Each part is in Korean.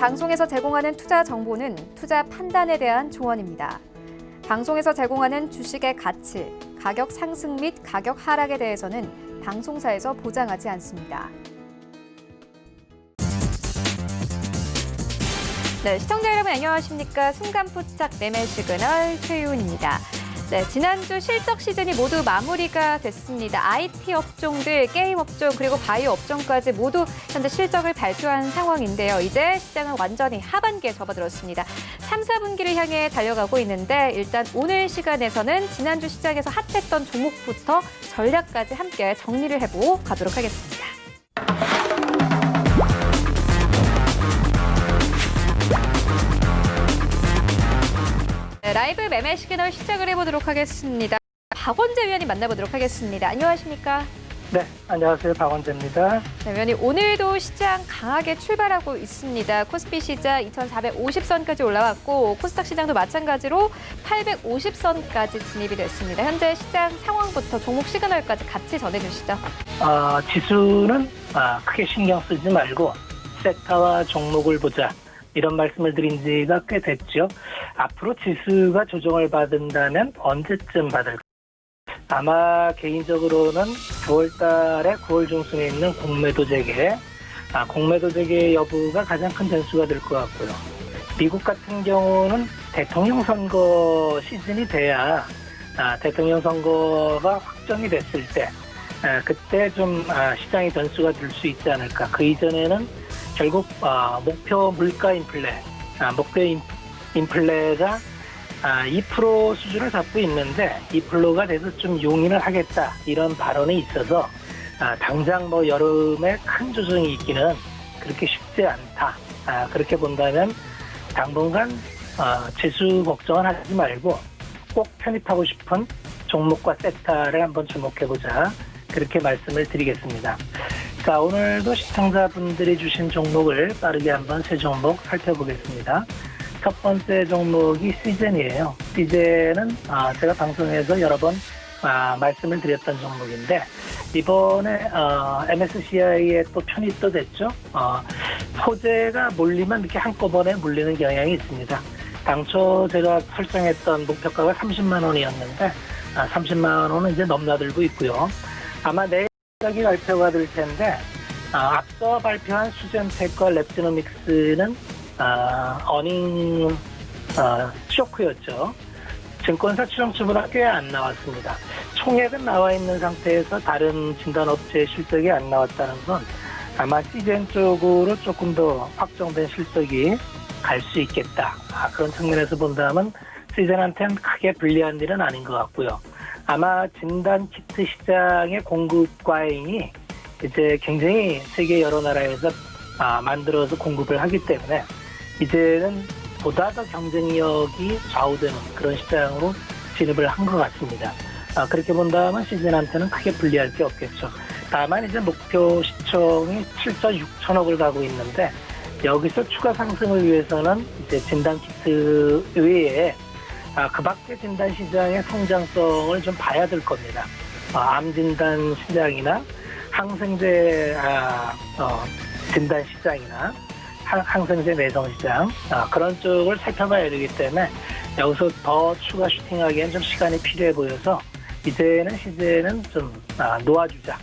방송에서 제공하는 투자 정보는 투자 판단에 대한 조언입니다. 방송에서 제공하는 주식의 가치, 가격 상승 및 가격 하락에 대해서는 방송사에서 보장하지 않습니다. 네, 시청자 여러분 안녕하십니까? 순간포착 매매 시그널 최윤입니다. 네, 지난주 실적 시즌이 모두 마무리가 됐습니다. IT 업종들, 게임 업종, 그리고 바이오 업종까지 모두 현재 실적을 발표한 상황인데요. 이제 시장은 완전히 하반기에 접어들었습니다. 3, 4분기를 향해 달려가고 있는데 일단 오늘 시간에서는 지난주 시장에서 핫했던 종목부터 전략까지 함께 정리를 해보고 가도록 하겠습니다. 네, 라이브 매매 시그널 시작을 해보도록 하겠습니다. 박원재 위원님 만나보도록 하겠습니다. 안녕하십니까? 네, 안녕하세요. 박원재입니다. 네, 위원님 오늘도 시장 강하게 출발하고 있습니다. 코스피 시장 2,450선까지 올라왔고 코스닥 시장도 마찬가지로 850선까지 진입이 됐습니다. 현재 시장 상황부터 종목 시그널까지 같이 전해주시죠. 지수는 크게 신경 쓰지 말고 섹터와 종목을 보자. 이런 말씀을 드린 지가 꽤 됐죠. 앞으로 지수가 조정을 받는다면 언제쯤 받을까? 아마 개인적으로는 9월 달에 9월 중순에 있는 공매도 재개, 공매도 재개 여부가 가장 큰 변수가 될 것 같고요. 미국 같은 경우는 대통령 선거 시즌이 돼야 대통령 선거가 확정이 됐을 때 그때 좀 시장의 변수가 될 수 있지 않을까. 그 이전에는 결국 목표 물가 인플레, 목표 인플레가 2% 수준을 잡고 있는데 2%가 돼서 좀 용인을 하겠다 이런 발언이 있어서 당장 뭐 여름에 큰 조정이 있기는 그렇게 쉽지 않다. 그렇게 본다면 당분간 지수 걱정은 하지 말고 꼭 편입하고 싶은 종목과 섹터를 한번 주목해보자. 그렇게 말씀을 드리겠습니다. 자, 오늘도 시청자분들이 주신 종목을 빠르게 한번 세 종목 살펴보겠습니다. 첫 번째 종목이 시젠이에요. 시젠은 제가 방송에서 여러 번 말씀을 드렸던 종목인데 이번에 MSCI에 또 편입도 됐죠. 호재가 몰리면 이렇게 한꺼번에 몰리는 경향이 있습니다. 당초 제가 설정했던 목표가가 30만 원이었는데 30만 원은 이제 넘나들고 있고요. 아마 내일 실적이 발표가 될 텐데 앞서 발표한 수젠텍과 랩지노믹스는 어닝 쇼크였죠. 증권사 추정치보다 꽤 안 나왔습니다. 총액은 나와 있는 상태에서 다른 진단업체의 실적이 안 나왔다는 건 아마 시젠 쪽으로 조금 더 확정된 실적이 갈 수 있겠다. 그런 측면에서 본다면 시젠한테는 크게 불리한 일은 아닌 것 같고요. 아마 진단 키트 시장의 공급 과잉이 이제 굉장히 세계 여러 나라에서 만들어서 공급을 하기 때문에 이제는 보다 더 경쟁력이 좌우되는 그런 시장으로 진입을 한 것 같습니다. 그렇게 본다면 시즌한테는 크게 불리할 게 없겠죠. 다만 이제 목표 시총이 7,6천억을 가고 있는데 여기서 추가 상승을 위해서는 이제 진단 키트 외에 그 밖의 진단 시장의 성장성을 좀 봐야 될 겁니다. 암 진단 시장이나 항생제 진단 시장이나 항생제 내성 시장 그런 쪽을 살펴봐야 되기 때문에 여기서 더 추가 슈팅하기엔 좀 시간이 필요해 보여서 시제는 좀 놓아주자.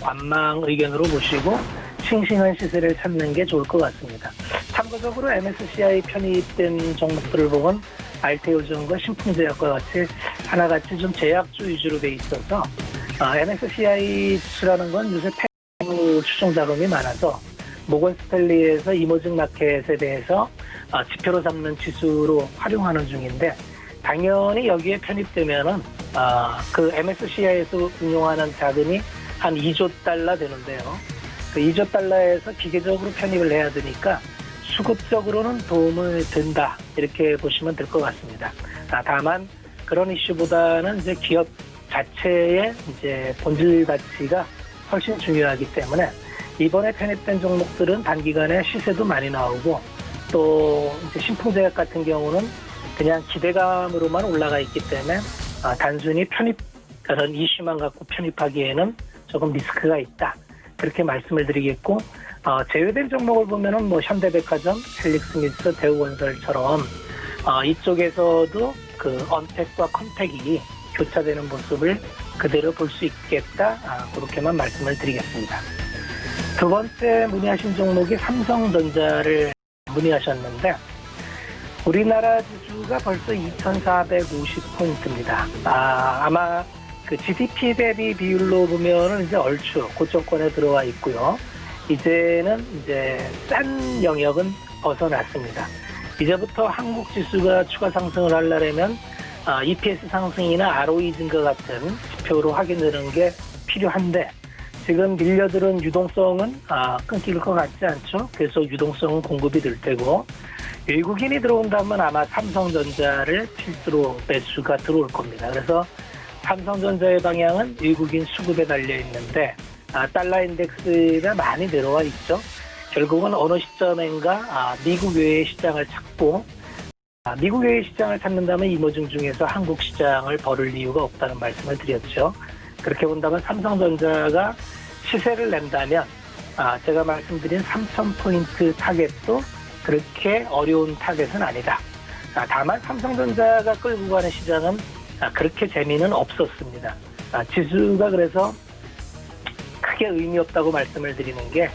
관망 의견으로 보시고 싱싱한 시세를 찾는 게 좋을 것 같습니다. 참고적으로 MSCI 편입된 종목들을 보면 알테오전과 신풍제약과 같이 하나같이 좀 제약주 위주로 돼 있어서 MSCI 지수라는 건 요새 팩 추정 자금이 많아서 모건 스탠리에서 이머징 마켓에 대해서 지표로 잡는 지수로 활용하는 중인데 당연히 여기에 편입되면은 그 MSCI에서 운용하는 자금이 한 2조 달러 되는데요. 그 2조 달러에서 기계적으로 편입을 해야 되니까 수급적으로는 도움이 된다 이렇게 보시면 될 것 같습니다. 다만 그런 이슈보다는 이제 기업 자체의 이제 본질 가치가 훨씬 중요하기 때문에 이번에 편입된 종목들은 단기간에 시세도 많이 나오고 또 이제 신풍제약 같은 경우는 그냥 기대감으로만 올라가 있기 때문에 단순히 그런 이슈만 갖고 편입하기에는 조금 리스크가 있다. 그렇게 말씀을 드리겠고 제외된 종목을 보면은 뭐 현대백화점, 헬릭스미스, 대우건설처럼 이쪽에서도 그 언택과 컨택이 교차되는 모습을 그대로 볼 수 있겠다. 그렇게만 말씀을 드리겠습니다. 두 번째 문의하신 종목이 삼성전자를 문의하셨는데 우리나라 지수가 벌써 2,450포인트입니다. 아마 그 GDP 대비 비율로 보면은 이제 얼추 고점권에 들어와 있고요. 이제는 싼 영역은 벗어났습니다. 이제부터 한국 지수가 추가 상승을 하려면 EPS 상승이나 ROE 증가 같은 지표로 확인되는 게 필요한데 지금 밀려들은 유동성은 끊길 것 같지 않죠. 계속 유동성은 공급이 될 테고 외국인이 들어온다면 아마 삼성전자를 필두로 매수가 들어올 겁니다. 그래서 삼성전자의 방향은 외국인 수급에 달려 있는데 달러 인덱스가 많이 내려와 있죠. 결국은 어느 시점인가 미국 외의 시장을 찾고 미국 외의 시장을 찾는다면 이모중 중에서 한국 시장을 버릴 이유가 없다는 말씀을 드렸죠. 그렇게 본다면 삼성전자가 시세를 낸다면 제가 말씀드린 3,000포인트 타겟도 그렇게 어려운 타겟은 아니다. 다만 삼성전자가 끌고 가는 시장은 그렇게 재미는 없었습니다. 지수가 그래서 크게 의미 없다고 말씀을 드리는 게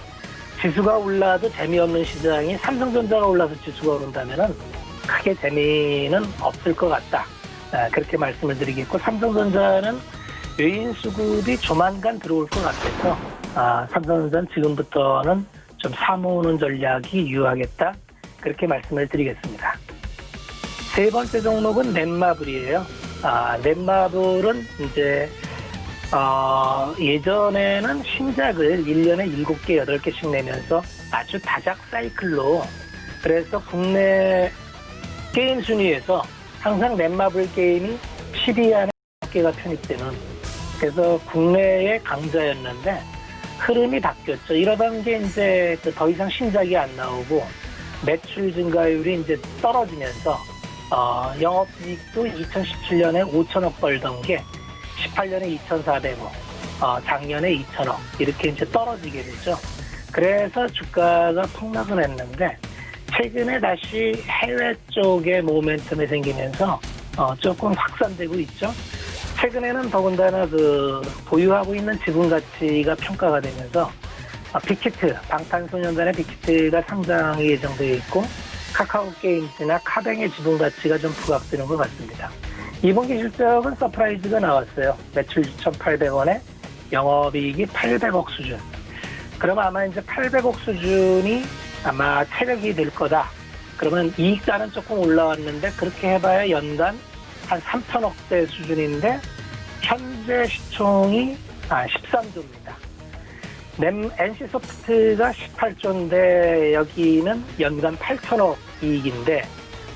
지수가 올라도 재미없는 시장이 삼성전자가 올라서 지수가 오른다면은 크게 재미는 없을 것 같다. 그렇게 말씀을 드리겠고 삼성전자는 외인 수급이 조만간 들어올 것 같아서 삼성전자는 지금부터는 좀 사모으는 전략이 유효하겠다. 그렇게 말씀을 드리겠습니다. 세 번째 종목은 넷마블이에요. 넷마블은 이제 예전에는 신작을 1년에 7개, 8개씩 내면서 아주 다작 사이클로 그래서 국내 게임 순위에서 항상 넷마블 게임이 10위 안에 10개가 편입되는 그래서 국내의 강자였는데 흐름이 바뀌었죠. 이러던 게 이제 더 이상 신작이 안 나오고 매출 증가율이 이제 떨어지면서 영업이익도 2017년에 5천억 벌던 게 18년에 2,400억, 작년에 2천억 이렇게 이제 떨어지게 되죠. 그래서 주가가 폭락을 했는데 최근에 다시 해외 쪽에 모멘텀이 생기면서 조금 확산되고 있죠. 최근에는 더군다나 그 보유하고 있는 지분 가치가 평가가 되면서 빅히트, 방탄소년단의 빅히트가 상장이 예정되어 있고 카카오 게임즈나 카뱅의 지분 가치가 좀 부각되는 것 같습니다. 2분기 실적은 서프라이즈가 나왔어요. 매출 6,800원에 영업이익이 800억 수준. 그럼 아마 이제 800억 수준이 아마 체력이 될 거다. 그러면 이익단은 조금 올라왔는데 그렇게 해봐야 연간 한 3천억대 수준인데 현재 시총이 13조입니다. NC소프트가 18조인데 여기는 연간 8천억 이익인데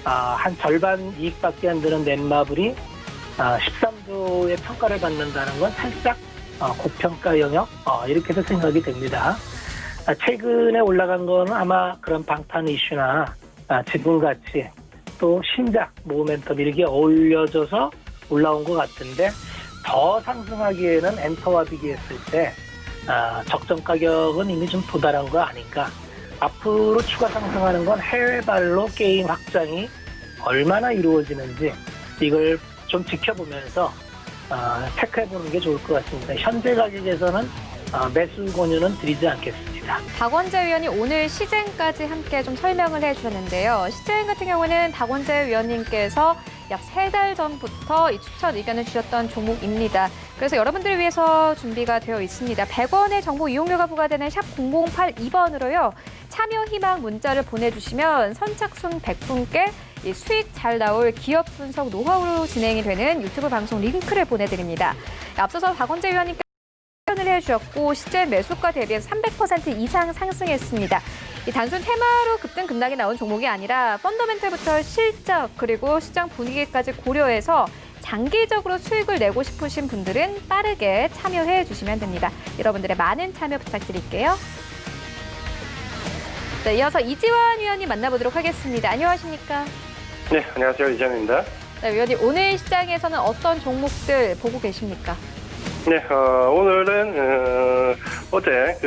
한 절반 이익밖에 안 되는 넷마블이 13조의 평가를 받는다는 건 살짝 고평가 영역 이렇게도 생각이 됩니다. 최근에 올라간 거는 아마 그런 방탄 이슈나 지분 가치 또 신작 모멘텀 이렇게 어울려져서 올라온 것 같은데 더 상승하기에는 엔터와 비교했을 때 적정 가격은 이미 좀 도달한 거 아닌가. 앞으로 추가 상승하는 건 해외발로 게임 확장이 얼마나 이루어지는지 이걸 좀 지켜보면서 체크해보는 게 좋을 것 같습니다. 현재 가격에서는 매수 권유는 드리지 않겠습니다. 박원재 위원이 오늘 시젠까지 함께 좀 설명을 해주셨는데요. 시젠 같은 경우는 박원재 위원님께서 약 3달 전부터 이 추천 의견을 주셨던 종목입니다. 그래서 여러분들을 위해서 준비가 되어 있습니다. 100원의 정보 이용료가 부과되는 샵 0082번으로요. 참여 희망 문자를 보내주시면 선착순 100분께 이 수익 잘 나올 기업 분석 노하우로 진행이 되는 유튜브 방송 링크를 보내드립니다. 앞서서 박원재 위원님께 을 해주셨고 시젠 매수가 대비해서 300% 이상 상승했습니다. 이 단순 테마로 급등 급락이 나온 종목이 아니라 펀더멘털부터 실적 그리고 시장 분위기까지 고려해서 장기적으로 수익을 내고 싶으신 분들은 빠르게 참여해 주시면 됩니다. 여러분들의 많은 참여 부탁드릴게요. 네, 이어서 이지환 위원님 만나보도록 하겠습니다. 안녕하십니까? 네, 안녕하세요. 이지환입니다. 네, 위원님 오늘 시장에서는 어떤 종목들 보고 계십니까? 네, 오늘은 어제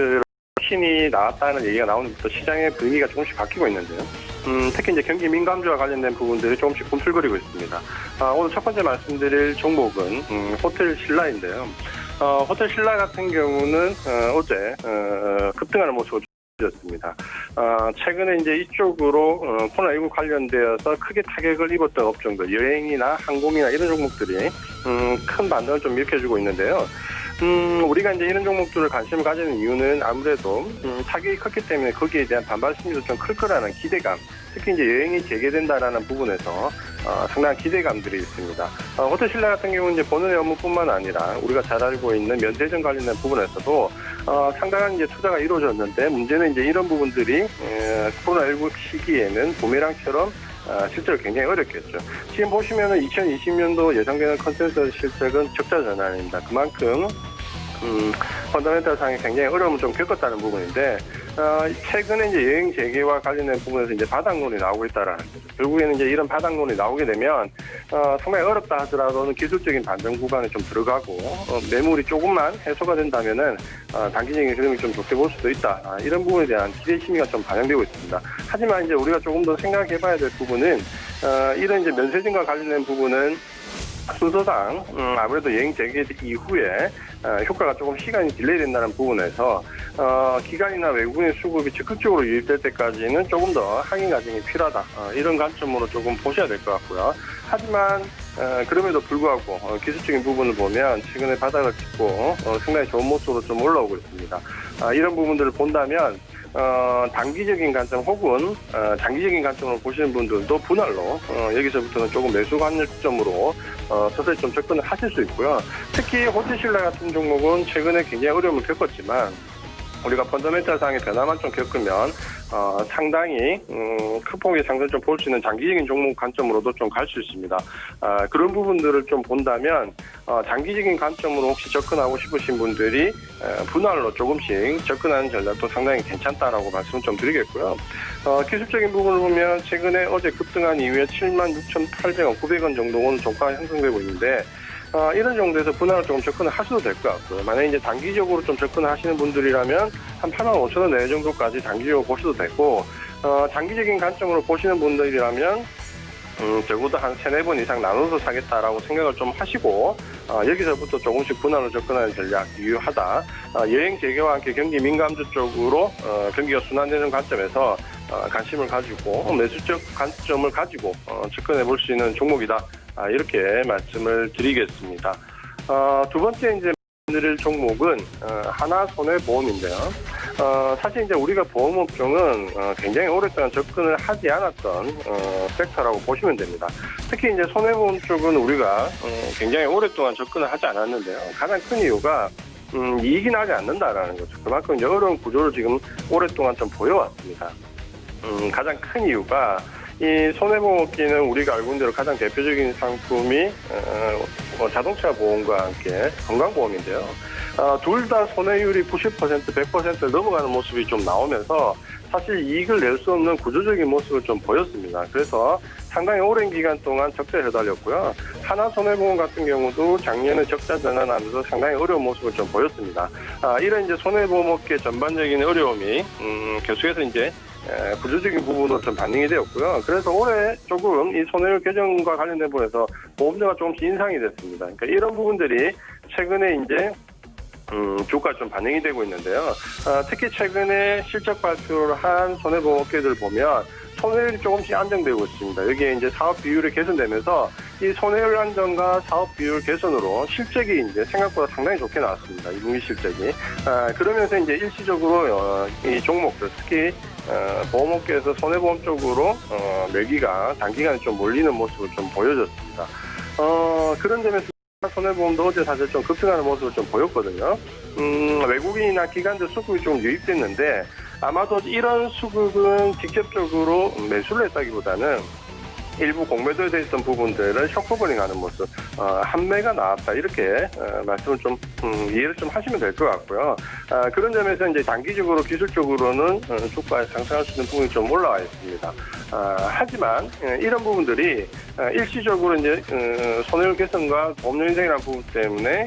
신이 나왔다는 얘기가 나오면부터 시장의 분위기가 조금씩 바뀌고 있는데요. 특히 이제 경기 민감주와 관련된 부분들이 조금씩 꿈틀거리고 있습니다. 오늘 첫 번째 말씀드릴 종목은 호텔 신라인데요. 호텔 신라 같은 경우는 어제 급등하는 모습을 보였습니다. 최근에 이제 이쪽으로 코로나19 관련되어서 크게 타격을 입었던 업종들, 여행이나 항공이나 이런 종목들이 큰 반등을 좀 일으켜주고 있는데요. 우리가 이제 이런 종목들을 관심을 가지는 이유는 아무래도 타격이 컸기 때문에 거기에 대한 반발 심리도 좀 클 거라는 기대감, 특히 이제 여행이 재개된다라는 부분에서 상당한 기대감들이 있습니다. 호텔 신라 같은 경우는 이제 본연의 업무뿐만 아니라 우리가 잘 알고 있는 면세점 관련된 부분에서도 상당한 이제 투자가 이루어졌는데, 문제는 이제 이런 부분들이 코로나19 시기에는 부메랑처럼 실제로 굉장히 어렵겠죠. 지금 보시면은 2020년도 예상되는 컨센서스 실적은 적자 전환입니다. 그만큼 펀더멘탈 상에 굉장히 어려움을 좀 겪었다는 부분인데, 최근에 이제 여행 재개와 관련된 부분에서 이제 바닥론이 나오고 있다라는 거죠. 결국에는 이제 이런 바닥론이 나오게 되면 상당히 어렵다 하더라도 기술적인 반등 구간에 좀 들어가고 매물이 조금만 해소가 된다면은 단기적인 흐름이 좀 좋게 볼 수도 있다. 이런 부분에 대한 기대 심리가 좀 반영되고 있습니다. 하지만 이제 우리가 조금 더 생각해봐야 될 부분은 이런 이제 면세점과 관련된 부분은 순서상 아무래도 여행 재개 이후에 효과가 조금 시간이 딜레이 된다는 부분에서 기관이나 외국인의 수급이 적극적으로 유입될 때까지는 조금 더 항의 과정이 필요하다. 이런 관점으로 조금 보셔야 될 것 같고요. 하지만 그럼에도 불구하고 기술적인 부분을 보면 최근에 바닥을 짚고 상당히 좋은 모습으로 좀 올라오고 있습니다. 이런 부분들을 본다면 단기적인 관점 혹은 장기적인 관점으로 보시는 분들도 분할로 여기서부터는 조금 매수 관점으로 서서히 좀 접근을 하실 수 있고요. 특히 호텔 신라 같은 종목은 최근에 굉장히 어려움을 겪었지만 우리가 펀더멘탈 상의 변화만 좀 겪으면 상당히 큰 폭의 상승을 좀 볼 수 있는 장기적인 종목 관점으로도 좀 갈 수 있습니다. 그런 부분들을 좀 본다면 장기적인 관점으로 혹시 접근하고 싶으신 분들이 분할로 조금씩 접근하는 전략도 상당히 괜찮다라고 말씀을 좀 드리겠고요. 기술적인 부분을 보면 최근에 어제 급등한 이후에 76,800원, 900원 정도 오늘 종가가 형성되고 있는데, 이런 정도에서 분할을 조금 접근을 하셔도 될 것 같고요. 만약에 이제 단기적으로 좀 접근을 하시는 분들이라면 한 85,000원 내외 정도까지 단기적으로 보셔도 되고, 장기적인 관점으로 보시는 분들이라면 적어도 한 3-4번 이상 나눠서 사겠다라고 생각을 좀 하시고, 여기서부터 조금씩 분할로 접근하는 전략 유효하다. 여행 재개와 함께 경기 민감주 쪽으로 경기가 순환되는 관점에서 관심을 가지고 매수적 관점을 가지고 접근해 볼 수 있는 종목이다. 이렇게 말씀을 드리겠습니다. 두 번째 이제 드릴 종목은 하나손해보험인데요. 사실 이제 우리가 보험업종은 굉장히 오랫동안 접근을 하지 않았던 섹터라고 보시면 됩니다. 특히 이제 손해보험 쪽은 우리가 굉장히 오랫동안 접근을 하지 않았는데요. 가장 큰 이유가 이익이 나지 않는다라는 거죠. 그만큼 이제 어려운 구조를 지금 오랫동안 좀 보여왔습니다. 가장 큰 이유가 이 손해보험업계는 우리가 알고 있는 대로 가장 대표적인 상품이 자동차 보험과 함께 건강보험인데요. 둘 다 손해율이 90%, 100%를 넘어가는 모습이 좀 나오면서 사실 이익을 낼 수 없는 구조적인 모습을 좀 보였습니다. 그래서 상당히 오랜 기간 동안 적자에 해달렸고요. 하나손해보험 같은 경우도 작년에 적자 전환하면서 상당히 어려운 모습을 좀 보였습니다. 이런 이제 손해보험업계 전반적인 어려움이 계속해서 이제 구조적인 부분으로 좀 반영이 되었고요. 그래서 올해 조금 이 손해율 개정과 관련된 부분에서 보험료가 조금씩 인상이 됐습니다. 그러니까 이런 부분들이 최근에 이제 주가가 좀 반영이 되고 있는데요. 특히 최근에 실적 발표를 한 손해보험업계들 보면 손해율이 조금씩 안정되고 있습니다. 여기에 이제 사업 비율이 개선되면서 이 손해율 안정과 사업 비율 개선으로 실적이 이제 생각보다 상당히 좋게 나왔습니다. 2분기 실적이. 그러면서 이제 일시적으로 이 종목들, 특히 보험업계에서 손해보험 쪽으로 매기가 단기간에 좀 몰리는 모습을 좀 보여줬습니다. 그런 점에서 손해보험도 어제 사실 좀 급등하는 모습을 좀 보였거든요. 외국인이나 기관들 수급이 좀 유입됐는데 아마도 이런 수급은 직접적으로 매수를 했다기보다는 일부 공매도에 있던 부분들은 셔커버링하는 모습, 한매가 나왔다 이렇게 말씀을 좀 이해를 좀 하시면 될 것 같고요. 그런 점에서 이제 단기적으로 기술적으로는 주가에 상승할 수 있는 부분이 좀 올라와 있습니다. 하지만 이런 부분들이 일시적으로 이제 손해율 개선과 보험료 인상이라는 부분 때문에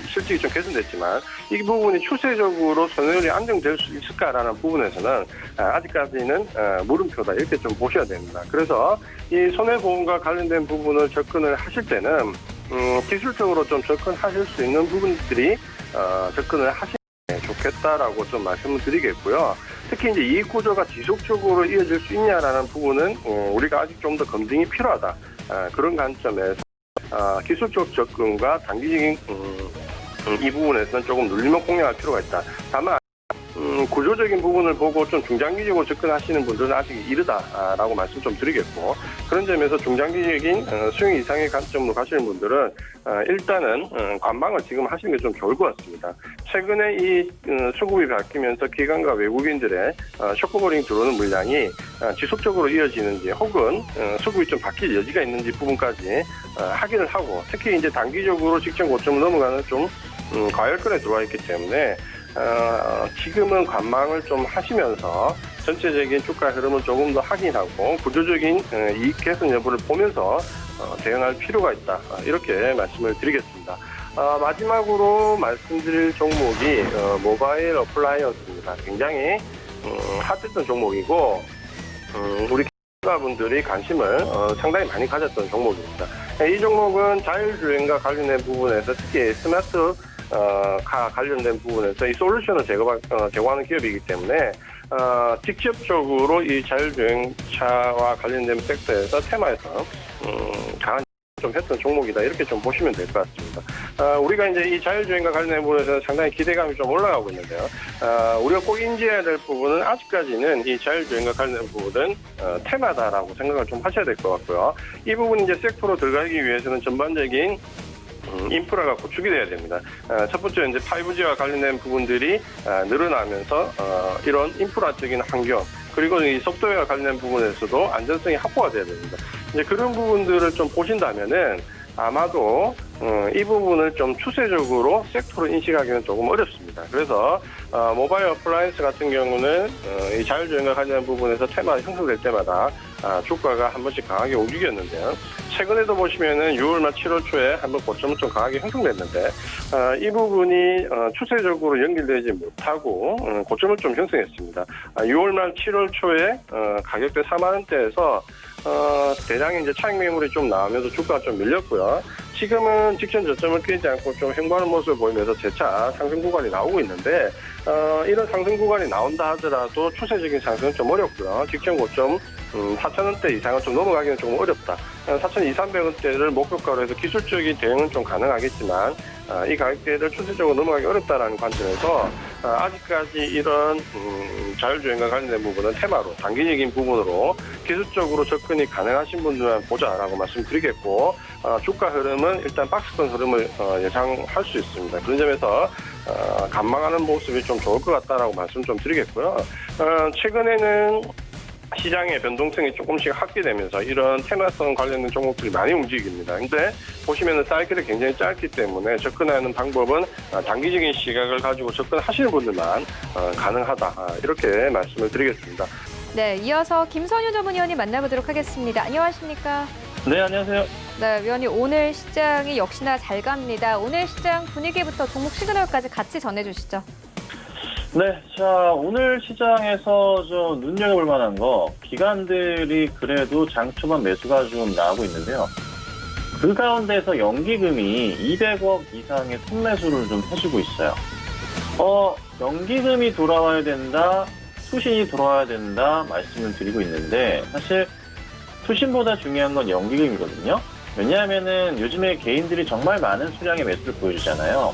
실적이 좀 개선됐지만 이 부분이 추세적으로 손해율이 안정될 수 있을까라는 부분에서는 아직까지는 물음표다 이렇게 좀 보셔야 됩니다. 그래서 이 손해보험과 관련된 부분을 접근을 하실 때는 기술적으로 좀 접근하실 수 있는 부분들이 접근을 하시면 좋겠다라고 좀 말씀을 드리겠고요. 특히 이제 이익 구조가 지속적으로 이어질 수 있냐라는 부분은 우리가 아직 좀 더 검증이 필요하다. 그런 관점에서 기술적 접근과 단기적인 이 부분에서는 조금 눌림목 공략할 필요가 있다. 다만 구조적인 부분을 보고 좀 중장기적으로 접근하시는 분들은 아직 이르다라고 말씀 좀 드리겠고, 그런 점에서 중장기적인 수익 이상의 관점으로 가시는 분들은 일단은 관망을 지금 하시는 게 좀 좋을 것 같습니다. 최근에 이 수급이 바뀌면서 기관과 외국인들의 쇼크버링 들어오는 물량이 지속적으로 이어지는지 혹은 수급이 좀 바뀔 여지가 있는지 부분까지 확인을 하고, 특히 이제 단기적으로 직전 고점을 넘어가는 좀 과열권에 들어와 있기 때문에 지금은 관망을 좀 하시면서 전체적인 주가 흐름을 조금 더 확인하고 구조적인 이익 개선 여부를 보면서 대응할 필요가 있다. 이렇게 말씀을 드리겠습니다. 마지막으로 말씀드릴 종목이 모바일 어플라이언스입니다. 굉장히 핫했던 종목이고 우리 분들이 관심을 상당히 많이 가졌던 종목입니다. 이 종목은 자율주행과 관련된 부분에서 특히 스마트 관련된 부분에서 이 솔루션을 제공하는 기업이기 때문에 직접적으로 이 자율주행차와 관련된 섹터에서 테마에서 강한 좀 했던 종목이다 이렇게 좀 보시면 될 것 같습니다. 우리가 이제 이 자율주행과 관련된 부분에서 상당히 기대감이 좀 올라가고 있는데요. 우리가 꼭 인지해야 될 부분은 아직까지는 이 자율주행과 관련된 부분은 테마다라고 생각을 좀 하셔야 될 것 같고요. 이 부분이 이제 섹터로 들어가기 위해서는 전반적인 인프라가 구축이 돼야 됩니다. 첫 번째 이제 5G와 관련된 부분들이 늘어나면서 이런 인프라적인 환경 그리고 이 속도와 관련된 부분에서도 안전성이 확보가 돼야 됩니다. 이제 그런 부분들을 좀 보신다면은 아마도 이 부분을 좀 추세적으로 섹터로 인식하기는 조금 어렵습니다. 그래서 모바일 어플라이언스 같은 경우는 이 자율주행과 관련된 부분에서 테마가 형성될 때마다 주가가 한 번씩 강하게 움직였는데요. 최근에도 보시면은 6월 말 7월 초에 한번 고점은 좀 강하게 형성됐는데 이 부분이 추세적으로 연결되지 못하고 고점을 좀 형성했습니다. 6월 말 7월 초에 가격대 4만 원대에서 대량의 이제 차익 매물이 좀 나오면서 주가가 좀 밀렸고요. 지금은 직전 저점을 깨지 않고 좀 횡보하는 모습을 보이면서 재차 상승 구간이 나오고 있는데 이런 상승 구간이 나온다 하더라도 추세적인 상승은 좀 어렵고요. 직전 고점 4,000원대 이상은 좀 넘어가기는 조금 어렵다. 4,200~300원대를 목표가로 해서 기술적인 대응은 좀 가능하겠지만 이 가격대를 추세적으로 넘어가기 어렵다라는 관점에서 아직까지 이런 자율주행과 관련된 부분은 테마로 단기적인 부분으로 기술적으로 접근이 가능하신 분들만 보자라고 말씀드리겠고 주가 흐름은 일단 박스권 흐름을 예상할 수 있습니다. 그런 점에서 관망하는 모습이 좀 좋을 것 같다라고 말씀 좀 드리겠고요. 최근에는 시장의 변동성이 조금씩 확대되면서 이런 테마성 관련된 종목들이 많이 움직입니다. 근데 보시면은 사이클이 굉장히 짧기 때문에 접근하는 방법은 단기적인 시각을 가지고 접근하시는 분들만 가능하다. 이렇게 말씀을 드리겠습니다. 네, 이어서 김선유 전문위원님 만나보도록 하겠습니다. 안녕하십니까? 네, 안녕하세요. 네, 위원님 오늘 시장이 역시나 잘 갑니다. 오늘 시장 분위기부터 종목 시그널까지 같이 전해주시죠. 네, 자, 오늘 시장에서 좀 눈여겨볼 만한 거, 기관들이 그래도 장 초반 매수가 좀 나오고 있는데요. 그 가운데서 연기금이 200억 이상의 손매수를 좀 해주고 있어요. 연기금이 돌아와야 된다, 투신이 돌아와야 된다 말씀을 드리고 있는데, 사실 투신보다 중요한 건 연기금이거든요. 왜냐하면은 요즘에 개인들이 정말 많은 수량의 매수를 보여주잖아요.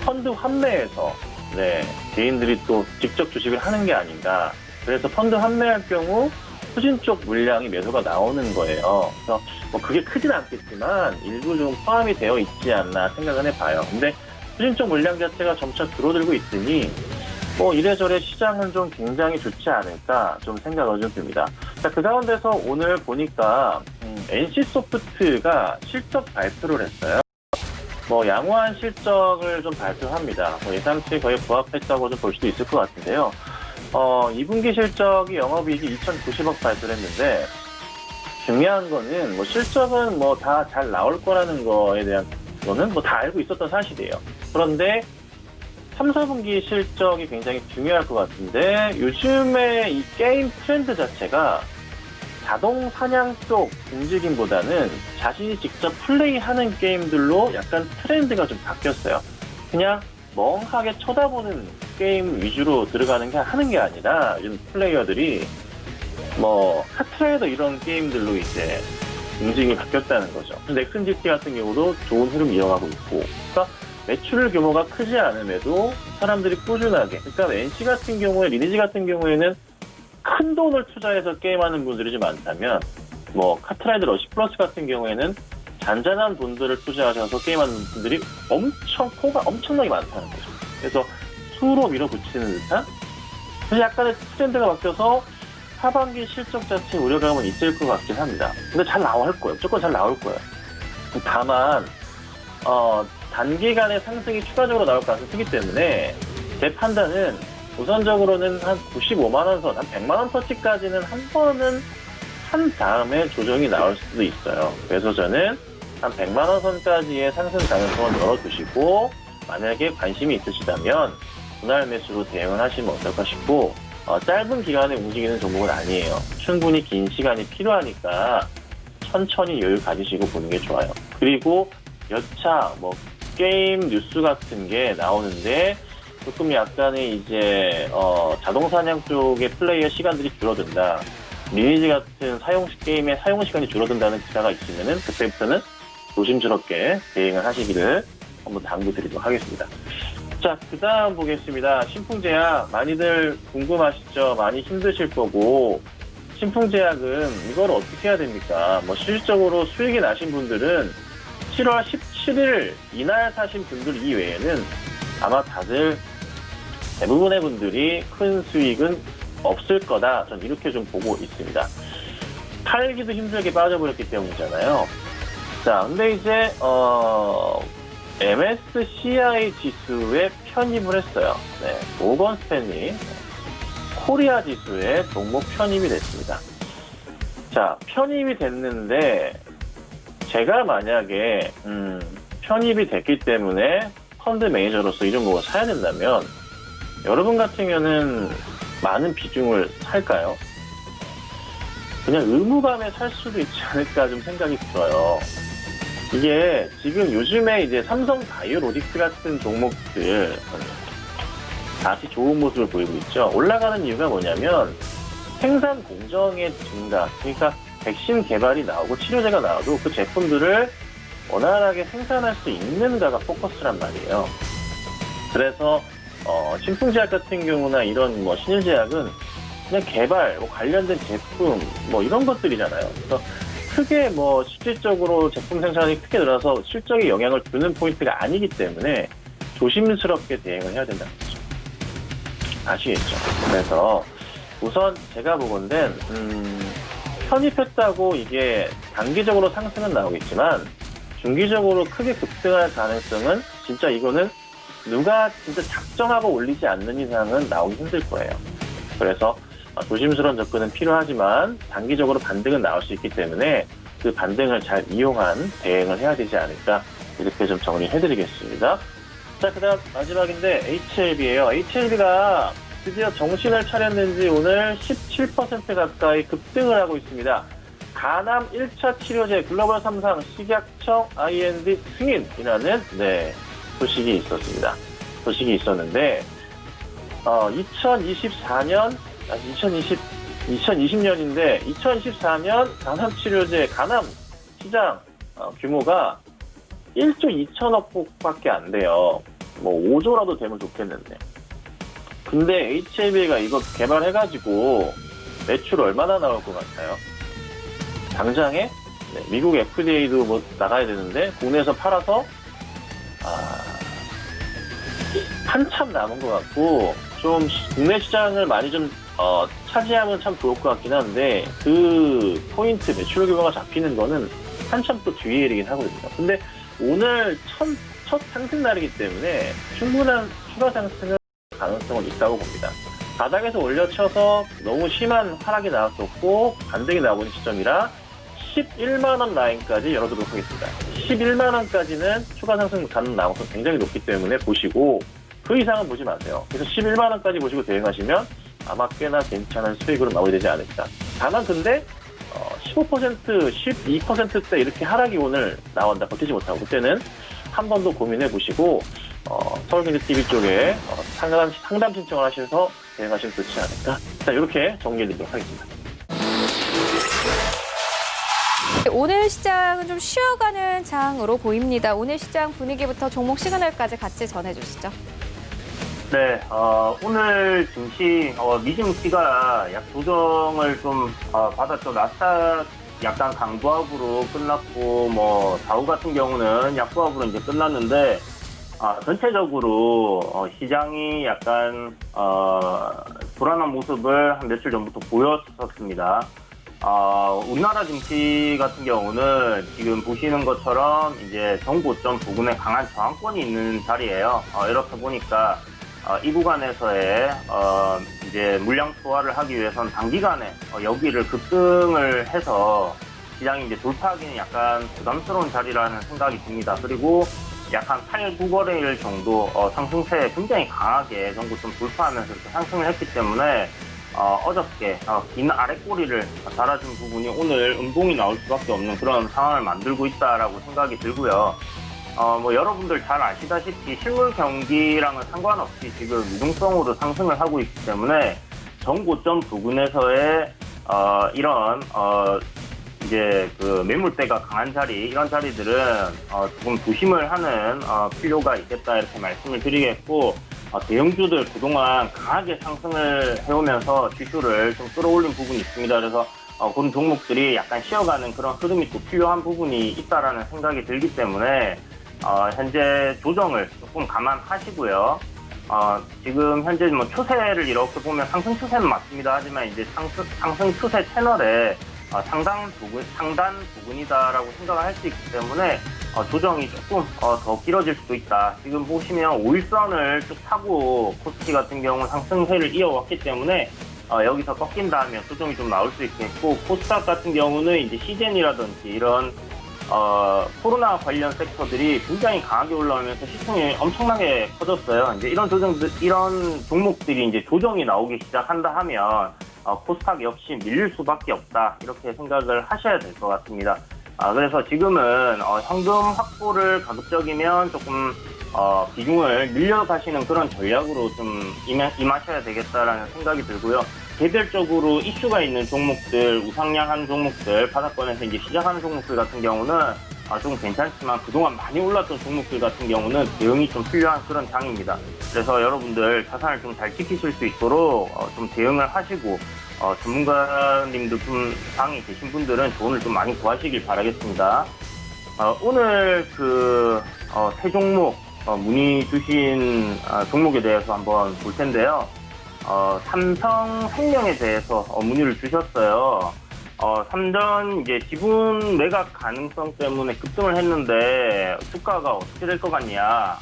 펀드 환매에서 네, 개인들이 또 직접 주식을 하는 게 아닌가. 그래서 펀드 환매할 경우 투신 쪽 물량이 매수가 나오는 거예요. 그래서 뭐 그게 크진 않겠지만 일부 좀 포함이 되어 있지 않나 생각은 해봐요. 근데 투신 쪽 물량 자체가 점차 줄어들고 있으니 뭐 이래저래 시장은 좀 굉장히 좋지 않을까 좀 생각을 좀 듭니다. 자, 그 가운데서 오늘 보니까 NC소프트가 실적 발표를 했어요. 뭐 양호한 실적을 좀 발표합니다. 뭐 예상치에 거의 부합했다고 좀 볼 수도 있을 것 같은데요. 2분기 실적이 영업이익이 2,090억 발표를 했는데 중요한 거는 뭐 실적은 뭐 다 잘 나올 거라는 거에 대한 거는 뭐 다 알고 있었던 사실이에요. 그런데 3, 4분기 실적이 굉장히 중요할 것 같은데 요즘에 이 게임 트렌드 자체가 자동 사냥 쪽 움직임보다는 자신이 직접 플레이하는 게임들로 약간 트렌드가 좀 바뀌었어요. 그냥 멍하게 쳐다보는 게임 위주로 들어가는 게 하는 게 아니라 요즘 플레이어들이 뭐 카트라이더 이런 게임들로 이제 움직임이 바뀌었다는 거죠. 넥슨 GT 같은 경우도 좋은 흐름 이어가고 있고, 그러니까 매출 규모가 크지 않음에도 사람들이 꾸준하게, 그러니까 NC 같은 경우에, 리니지 같은 경우에는 큰 돈을 투자해서 게임하는 분들이 좀 많다면, 뭐 카트라이더 러시 플러스 같은 경우에는 잔잔한 돈들을 투자하셔서 게임하는 분들이 엄청나게 많다는 거죠. 그래서 수로 밀어붙이는 듯한, 그래서 약간의 트렌드가 바뀌어서 하반기 실적 자체 우려감은 있을 것 같긴 합니다. 근데 잘 나올 거예요. 무조건 잘 나올 거예요. 다만 단기간에 상승이 추가적으로 나올 가능성이 크기 때문에 제 판단은 우선적으로는 한 95만 원 선, 한 100만 원 터치까지는 한 번은 한 다음에 조정이 나올 수도 있어요. 그래서 저는 한 100만 원 선까지의 상승 가능성을 열어두시고 만약에 관심이 있으시다면 분할 매수로 대응을 하시면 어떨까 싶고, 짧은 기간에 움직이는 종목은 아니에요. 충분히 긴 시간이 필요하니까 천천히 여유 가지시고 보는 게 좋아요. 그리고 여차 뭐 게임 뉴스 같은 게 나오는데 조금 약간의 이제 자동 사냥 쪽의 플레이어 시간들이 줄어든다, 리니지 같은 게임의 사용 시간이 줄어든다는 기사가 있으면은 그때부터는 조심스럽게 대응을 하시기를 한번 당부드리도록 하겠습니다. 자, 그 다음 보겠습니다. 신풍제약 많이들 궁금하시죠? 많이 힘드실 거고, 신풍제약은 이걸 어떻게 해야 됩니까? 뭐 실질적으로 수익이 나신 분들은 7월 17일 이날 사신 분들 이외에는 아마 다들 대부분의 분들이 큰 수익은 없을 거다. 전 이렇게 좀 보고 있습니다. 팔기도 힘들게 빠져버렸기 때문이잖아요. 자, 근데 이제 MSCI 지수에 편입을 했어요. 네, 모건 스탠리 코리아 지수에 종목 편입이 됐습니다. 자, 편입이 됐는데 제가 만약에 편입이 됐기 때문에 펀드 매니저로서 이 종목을 사야 된다면 여러분 같으면은 많은 비중을 살까요? 그냥 의무감에 살 수도 있지 않을까 좀 생각이 들어요. 이게 지금 요즘에 이제 삼성 바이오로직스 같은 종목들 다시 좋은 모습을 보이고 있죠. 올라가는 이유가 뭐냐면 생산 공정의 증가, 그러니까 백신 개발이 나오고 치료제가 나와도 그 제품들을 원활하게 생산할 수 있는가가 포커스란 말이에요. 그래서 신풍제약 같은 경우나 이런 뭐 신일제약은 그냥 개발, 뭐 관련된 제품, 뭐 이런 것들이잖아요. 그래서 크게 뭐 실질적으로 제품 생산이 크게 늘어서 실적에 영향을 주는 포인트가 아니기 때문에 조심스럽게 대응을 해야 된다는 거죠. 아시겠죠? 그래서 우선 제가 보건대는 편입했다고 이게 단기적으로 상승은 나오겠지만 중기적으로 크게 급등할 가능성은 진짜 이거는 누가 진짜 작정하고 올리지 않는 이상은 나오기 힘들 거예요. 그래서 조심스러운 접근은 필요하지만 단기적으로 반등은 나올 수 있기 때문에 그 반등을 잘 이용한 대응을 해야 되지 않을까, 이렇게 좀 정리해드리겠습니다. 자, 그 다음 마지막인데 HLB예요. HLB가 드디어 정신을 차렸는지 오늘 17% 가까이 급등을 하고 있습니다. 간암 1차 치료제 글로벌 3상 식약청 IND 승인이라는 소식이 있었습니다. 소식이 있었는데 2020년인데 2024년 간암 치료제 간암 시장 규모가 1조 2천억밖에 안 돼요. 뭐 5조라도 되면 좋겠는데. 근데 HLB가 이거 개발해가지고 매출 얼마나 나올 것 같아요? 당장에 미국 FDA도 뭐 나가야 되는데 국내에서 팔아서 한참 남은 것 같고, 좀 국내 시장을 많이 좀 차지하면 참 좋을 것 같긴 한데 그 포인트 매출 규모가 잡히는 거는 한참 또 뒤의 일이긴 하거든요. 근데 오늘 첫 상승 날이기 때문에 충분한 추가 상승을 가능성은 있다고 봅니다. 바닥에서 올려쳐서 너무 심한 하락이 나왔었고 반등이 나오는 시점이라 11만 원 라인까지 열어두도록 하겠습니다. 11만 원까지는 추가 상승 가능성이 굉장히 높기 때문에 보시고 그 이상은 보지 마세요. 그래서 11만 원까지 보시고 대응하시면 아마 꽤나 괜찮은 수익으로 마무리되지 않을까. 다만 근데 15%, 12%대 이렇게 하락이 오늘 나온다 버티지 못하고 그때는 한 번 더 고민해 보시고 서울경제TV 쪽에 상담 신청을 하셔서 대응하시면 좋지 않을까. 자, 이렇게 정리해 드리도록 하겠습니다. 오늘 시장은 좀 쉬어가는 장으로 보입니다. 오늘 시장 분위기부터 종목 시그널까지 같이 전해주시죠. 네, 오늘 증시 미증시가 약 조정을 좀 받았죠. 나스닥 약간 강보합으로 끝났고 뭐 다우 같은 경우는 약보합으로 이제 끝났는데 전체적으로 시장이 약간 불안한 모습을 한 며칠 전부터 보였었습니다. 우리나라 증시 같은 경우는 지금 보시는 것처럼 이제 정고점 부근에 강한 저항권이 있는 자리예요. 이렇게 보니까 이 구간에서의 이제 물량 소화를 하기 위해서는 단기간에 여기를 급등을 해서 시장이 이제 돌파하기는 약간 부담스러운 자리라는 생각이 듭니다. 그리고 약한 8, 9거래일 정도 상승세 굉장히 강하게 정고점 돌파하면서 이렇게 상승을 했기 때문에 어저께 긴 아랫꼬리를 달아준 부분이 오늘 음봉이 나올 수밖에 없는 그런 상황을 만들고 있다라고 생각이 들고요. 뭐 여러분들 잘 아시다시피 실물 경기랑은 상관없이 지금 유동성으로 상승을 하고 있기 때문에 정고점 부근에서의 이런 이제 그 매물대가 강한 자리 이런 자리들은 조금 조심을 하는 필요가 있겠다 이렇게 말씀을 드리겠고 대형주들 그동안 강하게 상승을 해오면서 지수를 좀 끌어올린 부분이 있습니다. 그래서 그런 종목들이 약간 쉬어가는 그런 흐름이 또 필요한 부분이 있다라는 생각이 들기 때문에 현재 조정을 조금 감안하시고요. 지금 현재 뭐 추세를 이렇게 보면 상승 추세는 맞습니다. 하지만 이제 상승 추세 채널에 상단 부분이다라고 생각을 할 수 있기 때문에 조정이 조금 더 길어질 수도 있다. 지금 보시면 5일선을 쭉 타고 코스피 같은 경우는 상승세를 이어왔기 때문에 여기서 꺾인 다음에 조정이 좀 나올 수 있겠고 코스닥 같은 경우는 이제 시젠이라든지 이런 코로나 관련 섹터들이 굉장히 강하게 올라오면서 시총이 엄청나게 커졌어요. 이제 이런 종목들이 이제 조정이 나오기 시작한다 하면 코스닥 역시 밀릴 수밖에 없다. 이렇게 생각을 하셔야 될 것 같습니다. 그래서 지금은 현금 확보를 가급적이면 조금 비중을 늘려가시는 그런 전략으로 좀 임하셔야 되겠다라는 생각이 들고요. 개별적으로 이슈가 있는 종목들, 우상향한 종목들, 바닥권에서 이제 시작하는 종목들 같은 경우는 좀 괜찮지만 그동안 많이 올랐던 종목들 같은 경우는 대응이 좀 필요한 그런 장입니다. 그래서 여러분들 자산을 좀 잘 지키실 수 있도록 좀 대응을 하시고 전문가님들 좀 방에 계신 분들은 조언을 좀 많이 구하시길 바라겠습니다. 오늘 세 종목 문의 주신 종목에 대해서 한번 볼 텐데요. 삼성생명에 대해서 문의를 주셨어요. 삼전 이제 지분 매각 가능성 때문에 급등을 했는데 주가가 어떻게 될 것 같냐?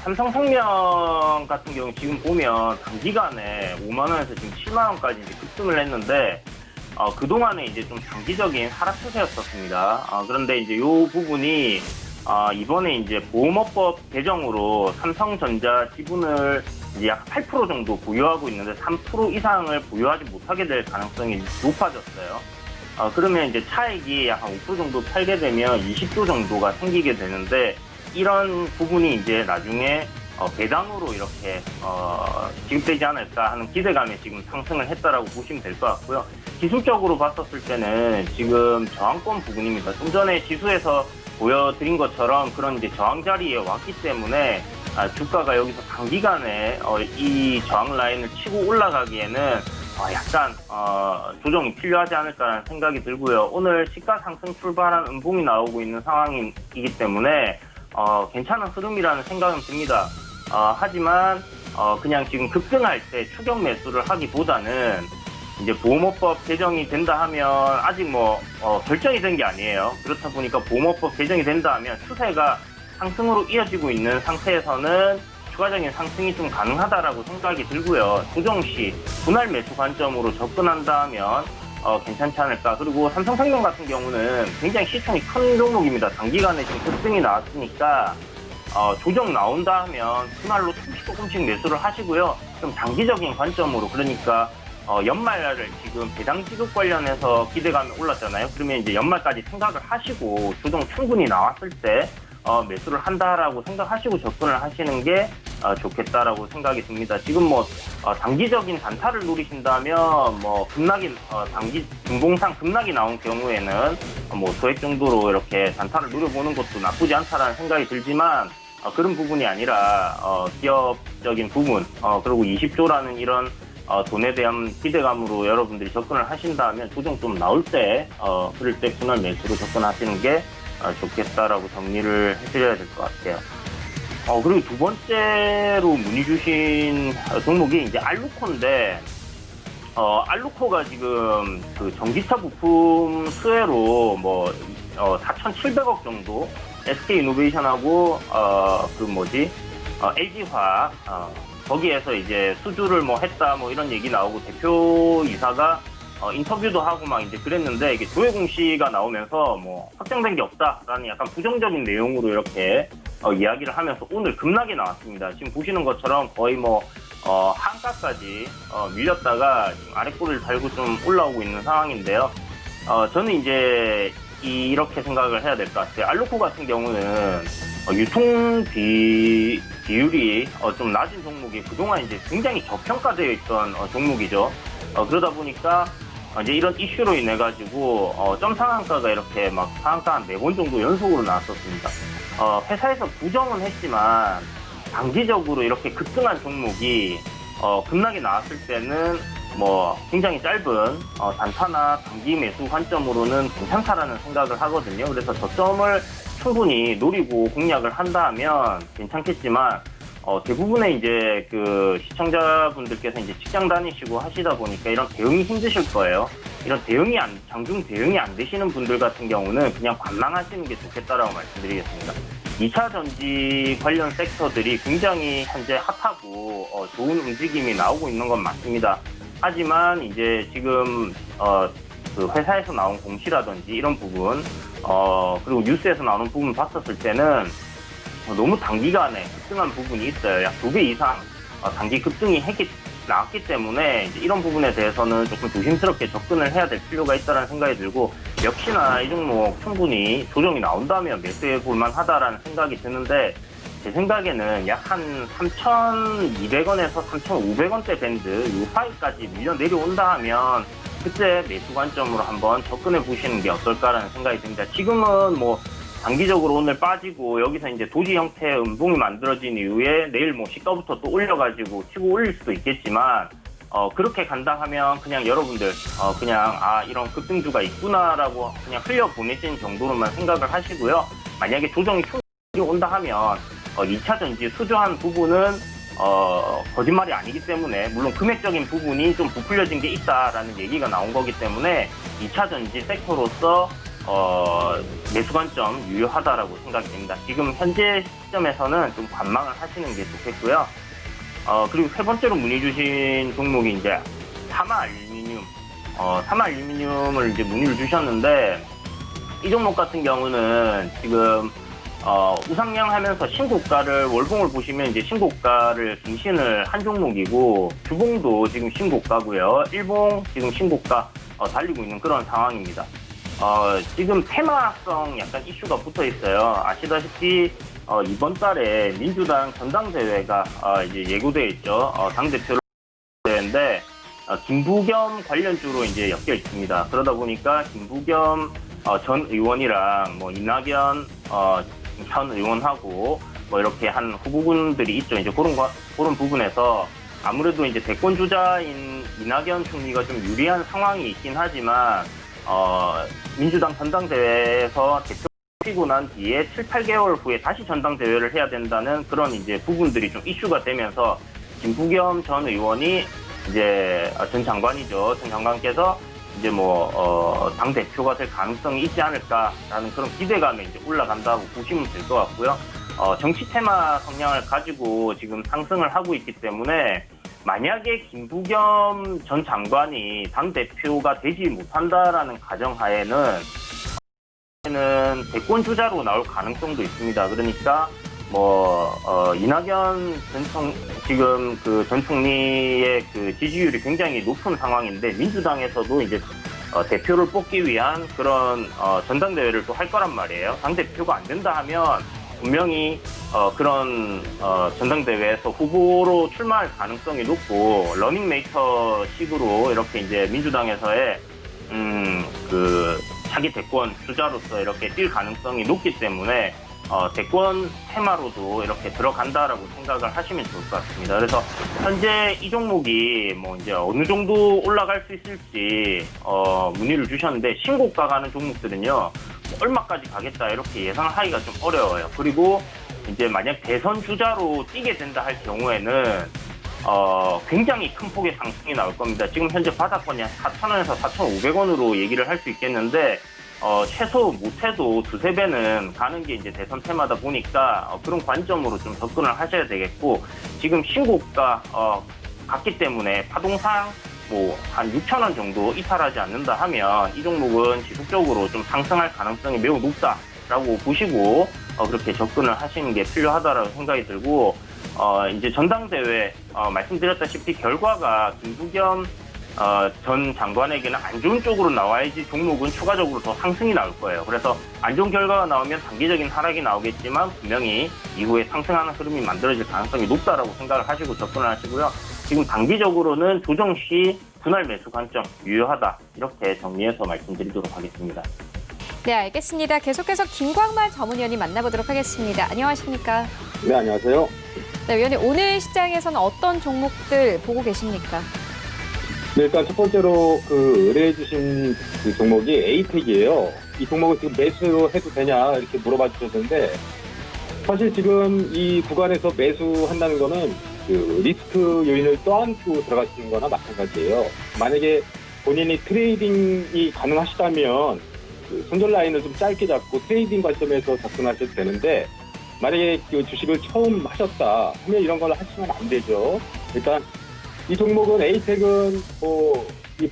삼성생명 같은 경우 지금 보면 단기간에 5만 원에서 지금 7만 원까지 이제 급등을 했는데 그동안에 이제 좀 장기적인 하락 추세였었습니다. 그런데 이제 요 부분이 이번에 이제 보험업법 개정으로 삼성전자 지분을 이제 약 8% 정도 보유하고 있는데 3% 이상을 보유하지 못하게 될 가능성이 높아졌어요. 그러면 이제 차익이 약 한 5% 정도 팔게 되면 20조 정도가 생기게 되는데 이런 부분이 이제 나중에 배당으로 이렇게 지급되지 않을까 하는 기대감에 지금 상승을 했다라고 보시면 될 것 같고요. 기술적으로 봤었을 때는 지금 저항권 부분입니다. 좀 전에 지수에서 보여드린 것처럼 그런 이제 저항 자리에 왔기 때문에 주가가 여기서 단기간에 이 저항 라인을 치고 올라가기에는 약간 조정이 필요하지 않을까라는 생각이 들고요. 오늘 시가 상승 출발한 음봉이 나오고 있는 상황이기 때문에 괜찮은 흐름이라는 생각은 듭니다. 하지만 그냥 지금 급등할 때 추격 매수를 하기보다는 이제 보험업법 개정이 된다 하면 아직 결정이 된 게 아니에요. 그렇다 보니까 보험업법 개정이 된다 하면 추세가 상승으로 이어지고 있는 상태에서는 추가적인 상승이 좀 가능하다라고 생각이 들고요. 조정 시 분할 매수 관점으로 접근한다 하면 괜찮지 않을까. 그리고 삼성생명 같은 경우는 굉장히 시총이 큰 종목입니다. 단기간에 지금 급등이 나왔으니까 조정 나온다 하면 분할로 조금씩 매수를 하시고요. 좀 장기적인 관점으로, 그러니까 연말을 지금 배당 지급 관련해서 기대감이 올랐잖아요. 그러면 이제 연말까지 생각을 하시고 조정 충분히 나왔을 때 매수를 한다라고 생각하시고 접근을 하시는 게 좋겠다라고 생각이 듭니다. 지금 단기적인 단타를 노리신다면 급락이 단기 중봉상 급락이 나온 경우에는 소액 정도로 이렇게 단타를 노려보는 것도 나쁘지 않다라는 생각이 들지만 그런 부분이 아니라 기업적인 부분 그리고 20조라는 이런 돈에 대한 기대감으로 여러분들이 접근을 하신다면 조정 좀 나올 때 그럴 때 분할 매수로 접근하시는 게 좋겠다라고 정리를 해드려야 될 것 같아요. 그리고 두 번째로 문의 주신 종목이 이제 알루코인데, 알루코가 지금 그 전기차 부품 수혜로 4,700억 정도 SK이노베이션하고 LG화학 거기에서 이제 수주를 했다 이런 얘기 나오고 대표이사가 인터뷰도 하고 이제 그랬는데 이게 조회 공시가 나오면서 확정된 게 없다라는 약간 부정적인 내용으로 이렇게 이야기를 하면서 오늘 급락이 나왔습니다. 지금 보시는 것처럼 거의 한가까지 밀렸다가 지금 아랫골을 달고 좀 올라오고 있는 상황인데요. 저는 이제 이렇게 생각을 해야 될 것 같아요. 알루코 같은 경우는 유통 비율이 좀 낮은 종목이 그동안 이제 굉장히 저평가되어 있던 종목이죠. 그러다 보니까 이제 이런 이슈로 인해 가지고 점 상한가가 이렇게 상한가 한 4번 정도 연속으로 나왔었습니다. 회사에서 부정은 했지만 단기적으로 이렇게 급등한 종목이 급락이 나왔을 때는 굉장히 짧은 단타나 단기 매수 관점으로는 괜찮다라는 생각을 하거든요. 그래서 저점을 충분히 노리고 공략을 한다 하면 괜찮겠지만 대부분의 이제 그 시청자분들께서 이제 직장 다니시고 하시다 보니까 이런 대응이 힘드실 거예요. 이런 장중 대응이 안 되시는 분들 같은 경우는 그냥 관망하시는 게 좋겠다라고 말씀드리겠습니다. 2차 전지 관련 섹터들이 굉장히 현재 핫하고 좋은 움직임이 나오고 있는 건 맞습니다. 하지만 이제 지금 그 회사에서 나온 공시라든지 이런 부분 그리고 뉴스에서 나오는 부분 봤었을 때는 너무 단기간에 급등한 부분이 있어요. 약 2배 이상 단기 급등이 나왔기 때문에 이제 이런 부분에 대해서는 조금 조심스럽게 접근을 해야 될 필요가 있다는 생각이 들고, 역시나 이 종목 충분히 조정이 나온다면 매수해 볼만 하다라는 생각이 드는데, 제 생각에는 약 한 3,200원에서 3,500원대 밴드 요 사이까지 밀려 내려온다 하면 그때 매수 관점으로 한번 접근해 보시는 게 어떨까라는 생각이 듭니다. 지금은 단기적으로 오늘 빠지고 여기서 이제 도지 형태의 음봉이 만들어진 이후에 내일 시가부터 또 올려가지고 치고 올릴 수도 있겠지만 그렇게 간다 하면 그냥 여러분들 그냥 이런 급등주가 있구나라고 그냥 흘려보내시는 정도로만 생각을 하시고요. 만약에 조정이 충분히 온다 하면 2차 전지 수주한 부분은 거짓말이 아니기 때문에, 물론 금액적인 부분이 좀 부풀려진 게 있다라는 얘기가 나온 거기 때문에 2차 전지 섹터로서 매수 관점 유효하다라고 생각이 됩니다. 지금 현재 시점에서는 좀 관망을 하시는 게 좋겠고요. 그리고 세 번째로 문의 주신 종목이 이제 사마알루미늄. 사마알루미늄을 이제 문의를 주셨는데, 이 종목 같은 경우는 지금 우상향 하면서 신고가를, 월봉을 보시면 이제 신고가를 갱신을 한 종목이고, 주봉도 지금 신고가고요. 일봉 지금 신고가 달리고 있는 그런 상황입니다. 지금 테마성 약간 이슈가 붙어 있어요. 아시다시피 이번 달에 민주당 전당대회가 이제 예고되어 있죠. 당대표를 대회인데 김부겸 관련주로 이제 엮여 있습니다. 그러다 보니까 김부겸 전 의원이랑 이낙연 현 의원하고 이렇게 한 후보군들이 있죠. 이제 그런 부분에서 아무래도 이제 대권 주자인 이낙연 총리가 좀 유리한 상황이 있긴 하지만 민주당 전당대회에서 대표 피고 난 뒤에 7, 8개월 후에 다시 전당대회를 해야 된다는 그런 이제 부분들이 좀 이슈가 되면서 김부겸 전 의원이 이제 전 장관이죠. 전 장관께서 이제 당 대표가 될 가능성이 있지 않을까라는 그런 기대감에 이제 올라간다고 보시면 될 것 같고요. 정치 테마 성향을 가지고 지금 상승을 하고 있기 때문에 만약에 김부겸 전 장관이 당 대표가 되지 못한다라는 가정하에는 대권 주자로 나올 가능성도 있습니다. 그러니까 이낙연 지금 전 총리의 그 지지율이 굉장히 높은 상황인데 민주당에서도 이제 대표를 뽑기 위한 그런 전당대회를 또 할 거란 말이에요. 당 대표가 안 된다 하면 분명히 그런 전당대회에서 후보로 출마할 가능성이 높고 러닝메이터식으로 이렇게 이제 민주당에서의 그 차기 대권 주자로서 이렇게 뛸 가능성이 높기 때문에 대권 테마로도 이렇게 들어간다라고 생각을 하시면 좋을 것 같습니다. 그래서 현재 이 종목이 이제 어느 정도 올라갈 수 있을지 문의를 주셨는데 신고가 가는 종목들은요 얼마까지 가겠다 이렇게 예상하기가 좀 어려워요. 그리고 이제 만약 대선 주자로 뛰게 된다 할 경우에는 굉장히 큰 폭의 상승이 나올 겁니다. 지금 현재 바닥권이 한 4,000원에서 4,500원으로 얘기를 할 수 있겠는데 최소 못해도 두세 배는 가는 게 이제 대선 테마다 보니까 그런 관점으로 좀 접근을 하셔야 되겠고 지금 신고가 갔기 때문에 파동상 한 6,000원 정도 이탈하지 않는다 하면 이 종목은 지속적으로 좀 상승할 가능성이 매우 높다라고 보시고 그렇게 접근을 하시는 게 필요하다라고 생각이 들고 이제 전당대회 말씀드렸다시피 결과가 김부겸 전 장관에게는 안 좋은 쪽으로 나와야지 종목은 추가적으로 더 상승이 나올 거예요. 그래서 안 좋은 결과가 나오면 단기적인 하락이 나오겠지만 분명히 이후에 상승하는 흐름이 만들어질 가능성이 높다라고 생각을 하시고 접근을 하시고요. 지금 단기적으로는 조정 시 분할 매수 관점 유효하다 이렇게 정리해서 말씀드리도록 하겠습니다. 네, 알겠습니다. 계속해서 김광만 전문위원님 만나보도록 하겠습니다. 안녕하십니까? 네, 안녕하세요. 네, 위원님 오늘 시장에서는 어떤 종목들 보고 계십니까? 네, 일단 첫 번째로 의뢰해 주신 그 종목이 에이텍이에요. 이 종목을 지금 매수해도 되냐 이렇게 물어봐 주셨는데 사실 지금 이 구간에서 매수한다는 거는 그 리스크 요인을 떠안고 들어가시는 거나 마찬가지예요. 만약에 본인이 트레이딩이 가능하시다면 그 손절 라인을 좀 짧게 잡고 트레이딩 관점에서 접근하셔도 되는데 만약에 그 주식을 처음 하셨다 하면 이런 걸 하시면 안 되죠. 일단 이 종목은 에이텍은 이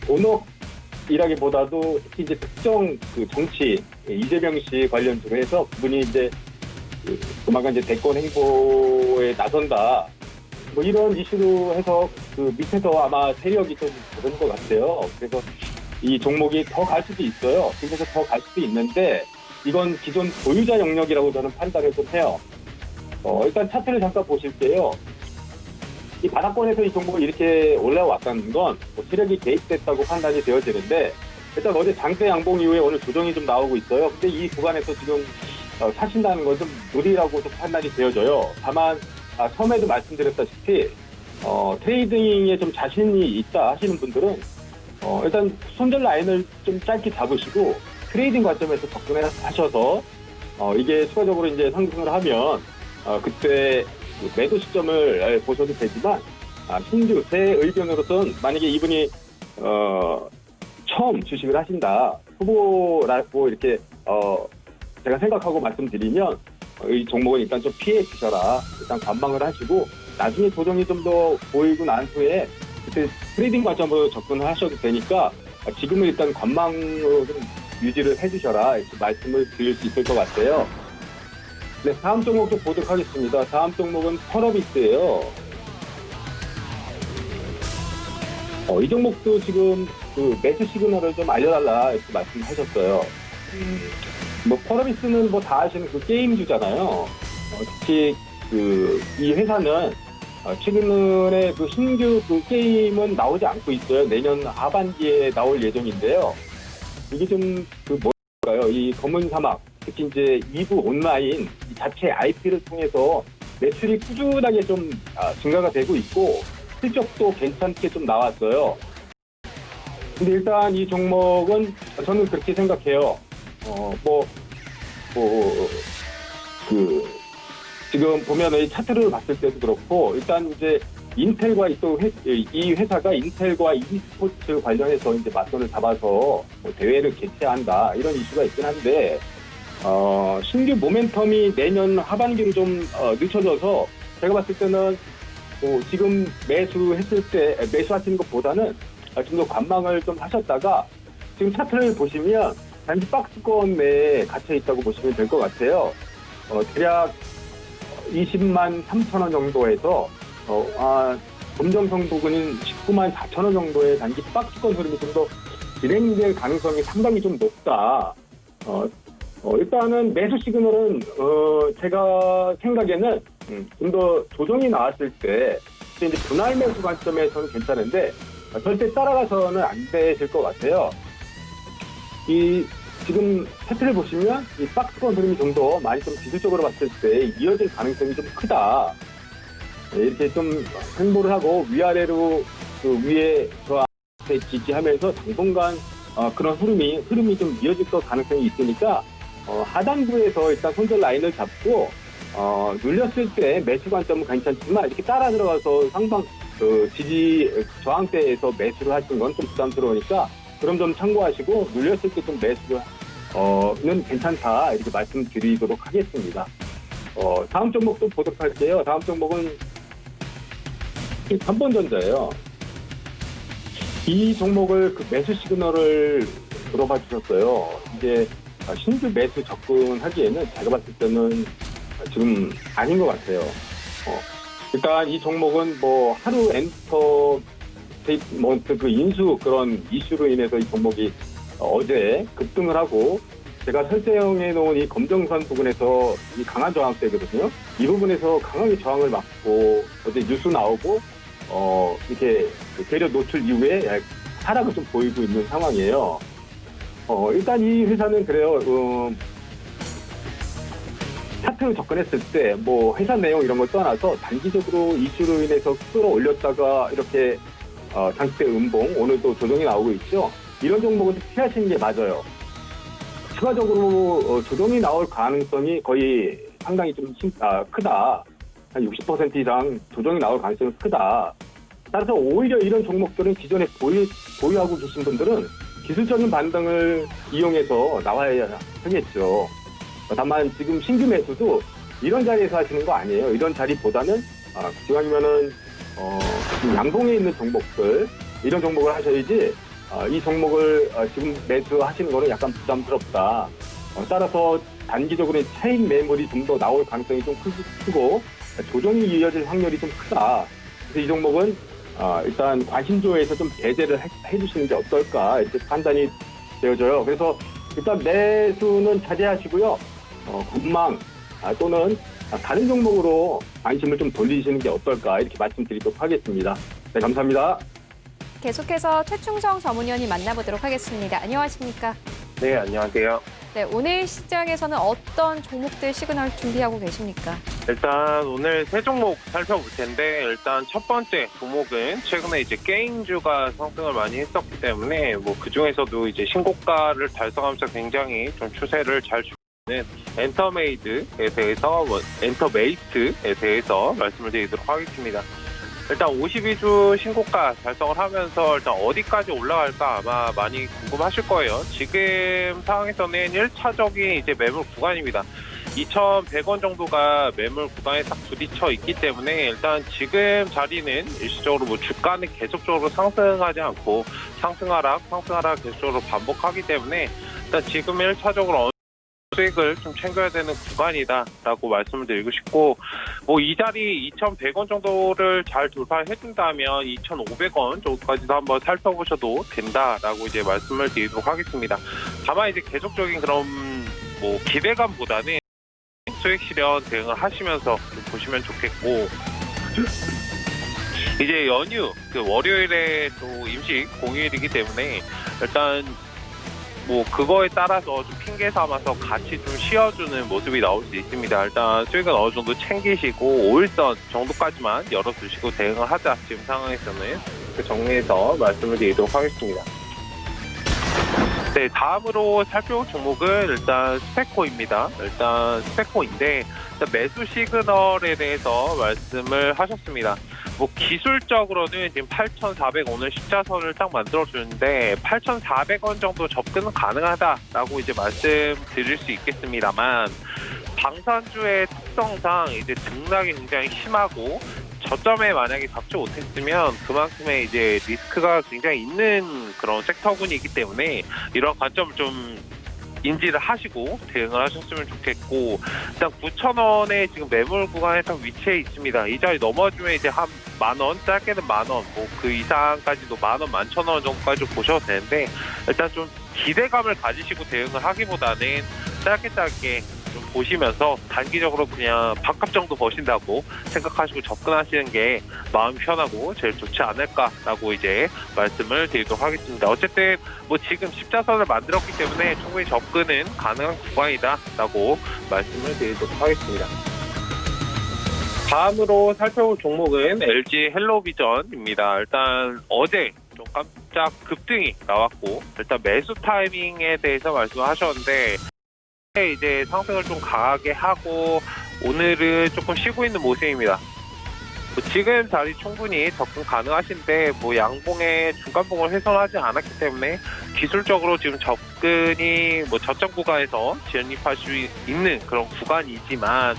본업이라기보다도 특히 이제 특정 그 정치 이재명 씨 관련주로 해서 그분이 이제 조만간 이제 대권 행보에 나선다 이런 이슈로 해서 그 밑에서 아마 세력이 좀 그런 것 같아요. 그래서 이 종목이 더 갈 수도 있어요. 그래서 더 갈 수도 있는데 이건 기존 보유자 영역이라고 저는 판단을 좀 해요. 일단 차트를 잠깐 보실게요. 이 바닥권에서 이 종목이 이렇게 올라왔다는 건 세력이 개입됐다고 판단이 되어지는데 일단 어제 장대 양봉 이후에 오늘 조정이 좀 나오고 있어요. 근데 이 구간에서 지금 사신다는 건 좀 무리라고 좀 판단이 되어져요. 다만 처음에도 말씀드렸다시피 트레이딩에 좀 자신이 있다 하시는 분들은 일단 손절 라인을 좀 짧게 잡으시고 트레이딩 관점에서 접근을 하셔서 이게 추가적으로 이제 상승을 하면 그때 매도 시점을 보셔도 되지만 신주 제 의견으로서는 만약에 이분이 처음 주식을 하신다 후보라고 이렇게 제가 생각하고 말씀드리면 이 종목은 일단 좀 피해 주셔라. 일단 관망을 하시고 나중에 조정이 좀 더 보이고 난 후에 그때 트레이딩 관점으로 접근을 하셔도 되니까 지금은 일단 관망으로 좀 유지를 해주셔라 이렇게 말씀을 드릴 수 있을 것 같아요. 네, 다음 종목 좀 보도록 하겠습니다. 다음 종목은 펄어비스예요. 이 종목도 지금 그 매수 시그널을 좀 알려달라 이렇게 말씀하셨어요. 펄어비스는 다 아시는 그 게임주잖아요. 특히 이 회사는 최근에 그 신규 그 게임은 나오지 않고 있어요. 내년 하반기에 나올 예정인데요. 이게 좀 뭘까요? 이 검은 사막, 특히 이제 2부 온라인 이 자체 IP를 통해서 매출이 꾸준하게 좀 증가가 되고 있고 실적도 괜찮게 좀 나왔어요. 근데 일단 이 종목은 저는 그렇게 생각해요. 지금 보면 이 차트를 봤을 때도 그렇고 일단 이제 인텔과 이 회사가 인텔과 e스포츠 관련해서 이제 맞선을 잡아서 뭐 대회를 개최한다 이런 이슈가 있긴 한데 신규 모멘텀이 내년 하반기로 좀 늦춰져서 제가 봤을 때는 지금 매수하시는 것보다는 좀 더 관망을 좀 하셨다가 지금 차트를 보시면 단지 박스권 내에 갇혀 있다고 보시면 될 것 같아요. 대략 20만 3천 원 정도에서 검정성 부근인 19만 4천 원 정도의 단기 박스권 흐름이 좀 더 진행될 가능성이 상당히 좀 높다. 일단은 매수 시그널은 제가 생각에는 좀 더 조정이 나왔을 때 이제 분할 매수 관점에서는 괜찮은데 절대 따라가서는 안 되실 것 같아요. 지금 차트를 보시면 이 박스권 흐름이 좀 더 많이 좀 기술적으로 봤을 때 이어질 가능성이 좀 크다. 이렇게 좀 횡보를 하고 위아래로 위에 저한테 지지하면서 당분간 그런 흐름이 좀 이어질 가능성이 있으니까 하단부에서 일단 손절 라인을 잡고 눌렸을 때 매수 관점은 괜찮지만 이렇게 따라 들어가서 상방 저항대에서 매수를 하시는 건 좀 부담스러우니까 그럼 좀 참고하시고 눌렸을 때 좀 매수는 괜찮다 이렇게 말씀드리도록 하겠습니다. 다음 종목도 보도록 할게요. 다음 종목은 삼본전자예요. 이 종목을 매수 시그널을 물어봐 주셨어요. 이제 신규 매수 접근하기에는 제가 봤을 때는 지금 아닌 것 같아요. 일단 이 종목은 뭐 하루 엔터테인먼트 그 인수 그런 이슈로 인해서 이 종목이 어제 급등을 하고 제가 설정해 놓은 이 검정선 부분에서 이 강한 저항대거든요. 이 부분에서 강하게 저항을 막고 어제 뉴스 나오고 이렇게 대려 노출 이후에 하락을 좀 보이고 있는 상황이에요. 일단 이 회사는 그래요. 차트 접근했을 때 뭐 회사 내용 이런 걸 떠나서 단기적으로 이슈로 인해서 끌어올렸다가 이렇게 장대 음봉 오늘도 조정이 나오고 있죠. 이런 종목은 피하시는 게 맞아요. 추가적으로 조정이 나올 가능성이 거의 상당히 좀 크다. 한 60% 이상 조정이 나올 가능성이 크다. 따라서 오히려 이런 종목들은 기존에 보유하고 계신 분들은 기술적인 반등을 이용해서 나와야 하겠죠. 다만 지금 신규 매수도 이런 자리에서 하시는 거 아니에요. 이런 자리보다는 기왕이면은 양봉에 있는 종목들 이런 종목을 하셔야지 이 종목을 지금 매수하시는 거는 약간 부담스럽다. 따라서 단기적으로 차익 매물이 좀 더 나올 가능성이 좀 크고 조정이 이어질 확률이 좀 크다. 그래서 이 종목은 일단 관심조에서 좀 배제를 해주시는 게 어떨까 이렇게 판단이 되어져요. 그래서 일단 매수는 자제하시고요. 관망 또는 다른 종목으로 관심을 좀 돌리시는 게 어떨까 이렇게 말씀드리도록 하겠습니다. 네, 감사합니다. 계속해서 최충성 전문위원님 만나보도록 하겠습니다. 안녕하십니까? 네, 안녕하세요. 네, 오늘 시장에서는 어떤 종목들 시그널 준비하고 계십니까? 일단 오늘 세 종목 살펴볼 텐데 일단 첫 번째 종목은 최근에 이제 게임주가 상승을 많이 했었기 때문에 뭐 그 중에서도 이제 신고가를 달성하면서 굉장히 좀 추세를 잘 주는 엔터메이트에 대해서 말씀을 드리도록 하겠습니다. 일단 52주 신고가 달성을 하면서 일단 어디까지 올라갈까 아마 많이 궁금하실 거예요. 지금 상황에서는 1차적인 이제 매물 구간입니다. 2,100원 정도가 매물 구간에 딱 부딪혀 있기 때문에 일단 지금 자리는 일시적으로 뭐 주가는 계속적으로 상승하지 않고 상승하락 계속적으로 반복하기 때문에 일단 지금 1차적으로 수익을 좀 챙겨야 되는 구간이다라고 말씀을 드리고 싶고 뭐 이 자리 2,100원 정도를 잘 돌파해준다면 2,500원 정도까지도 한번 살펴보셔도 된다라고 이제 말씀을 드리도록 하겠습니다. 다만 이제 계속적인 그런 뭐 기대감보다는 수익 실현 대응을 하시면서 좀 보시면 좋겠고 이제 연휴 그 월요일에 또 임시 공휴일이기 때문에 일단 뭐 그거에 따라서 좀 핑계 삼아서 같이 좀 쉬어주는 모습이 나올 수 있습니다. 일단 수익은 어느 정도 챙기시고 5일선 정도까지만 열어두시고 대응을 하자. 지금 상황에서는 그 정리해서 말씀을 드리도록 하겠습니다. 네, 다음으로 살펴볼 종목은 일단 스페코입니다. 일단 스페코인데 일단 매수 시그널에 대해서 말씀을 하셨습니다. 뭐 기술적으로는 지금 8,400원을 십자선을 딱 만들어주는데 8,400원 정도 접근은 가능하다라고 이제 말씀드릴 수 있겠습니다만 방산주의 특성상 이제 등락이 굉장히 심하고 저점에 만약에 잡지 못했으면 그만큼의 이제 리스크가 굉장히 있는 그런 섹터군이기 때문에 이런 관점을 좀 인지를 하시고 대응을 하셨으면 좋겠고 일단 9,000원에 지금 매물 구간에 딱 위치해 있습니다. 이 자리 넘어주면 이제 한 10,000원, 짧게는 10,000원, 뭐 그 이상까지도 10,000원, 11,000원 정도까지 보셔도 되는데 일단 좀 기대감을 가지시고 대응을 하기보다는 짧게 좀 보시면서 단기적으로 그냥 밥값 정도 버신다고 생각하시고 접근하시는 게 마음 편하고 제일 좋지 않을까라고 이제 말씀을 드리도록 하겠습니다. 어쨌든 뭐 지금 십자선을 만들었기 때문에 충분히 접근은 가능한 구간이다라고 말씀을 드리도록 하겠습니다. 다음으로 살펴볼 종목은 LG 헬로비전입니다. 일단 어제 좀 깜짝 급등이 나왔고 일단 매수 타이밍에 대해서 말씀하셨는데 이제 상승을 좀 강하게 하고 오늘은 조금 쉬고 있는 모습입니다. 뭐 지금 자리 충분히 접근 가능하신데 뭐 양봉의 중간봉을 훼손하지 않았기 때문에 기술적으로 지금 접근이 뭐 저점 구간에서 진입할 수 있는 그런 구간이지만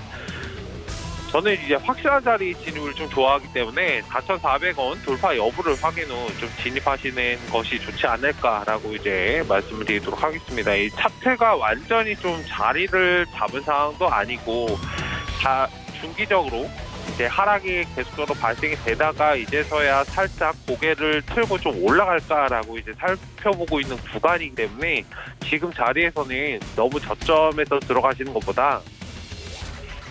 저는 이제 확실한 자리 진입을 좀 좋아하기 때문에 4,400원 돌파 여부를 확인 후 좀 진입하시는 것이 좋지 않을까라고 이제 말씀을 드리도록 하겠습니다. 이 차트가 완전히 좀 자리를 잡은 상황도 아니고 다 중기적으로 이제 하락이 계속적으로 발생이 되다가 이제서야 살짝 고개를 틀고 좀 올라갈까라고 이제 살펴보고 있는 구간이기 때문에 지금 자리에서는 너무 저점에서 들어가시는 것보다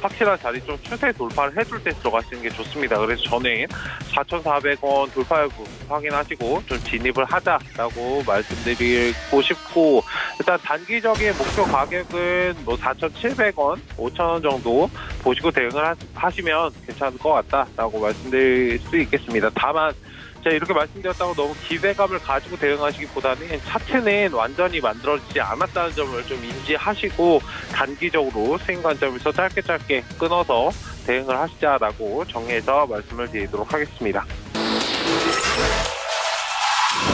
확실한 자리 좀 추세 돌파를 해줄 때 들어가시는 게 좋습니다. 그래서 저는 4,400원 돌파 여부 확인하시고 좀 진입을 하자라고 말씀드리고 싶고 일단 단기적인 목표 가격은 뭐 4,700원, 5,000원 정도 보시고 대응을 하시면 괜찮을 것 같다라고 말씀드릴 수 있겠습니다. 다만 제가 이렇게 말씀드렸다고 너무 기대감을 가지고 대응하시기보다는 차트는 완전히 만들어지지 않았다는 점을 좀 인지하시고 단기적으로 스윙 관점에서 짧게 끊어서 대응을 하시자라고 정리해서 말씀을 드리도록 하겠습니다.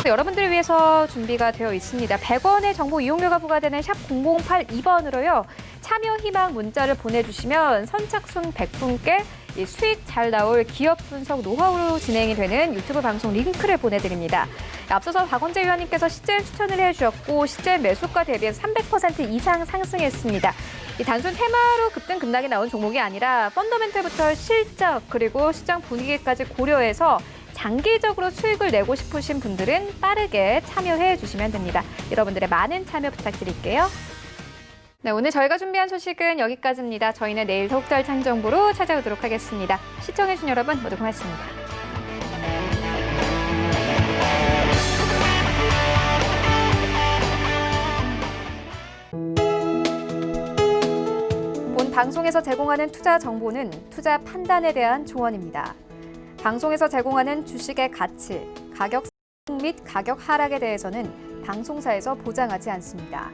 여러분들을 위해서 준비가 되어 있습니다. 100원의 정보 이용료가 부과되는 샵 0082번으로요. 참여 희망 문자를 보내주시면 선착순 100분께 이 수익 잘 나올 기업 분석 노하우로 진행이 되는 유튜브 방송 링크를 보내드립니다. 앞서서 박원재 위원님께서 시즌 추천을 해주셨고 시즌 매수가 대비해서 300% 이상 상승했습니다. 이 단순 테마로 급등 급락이 나온 종목이 아니라 펀더멘털부터 실적 그리고 시장 분위기까지 고려해서 장기적으로 수익을 내고 싶으신 분들은 빠르게 참여해 주시면 됩니다. 여러분들의 많은 참여 부탁드릴게요. 네, 오늘 저희가 준비한 소식은 여기까지입니다. 저희는 내일 더욱더 알찬 정보로 찾아오도록 하겠습니다. 시청해주신 여러분 모두 고맙습니다. 본 방송에서 제공하는 투자 정보는 투자 판단에 대한 조언입니다. 방송에서 제공하는 주식의 가치, 가격 및 가격 하락에 대해서는 방송사에서 보장하지 않습니다.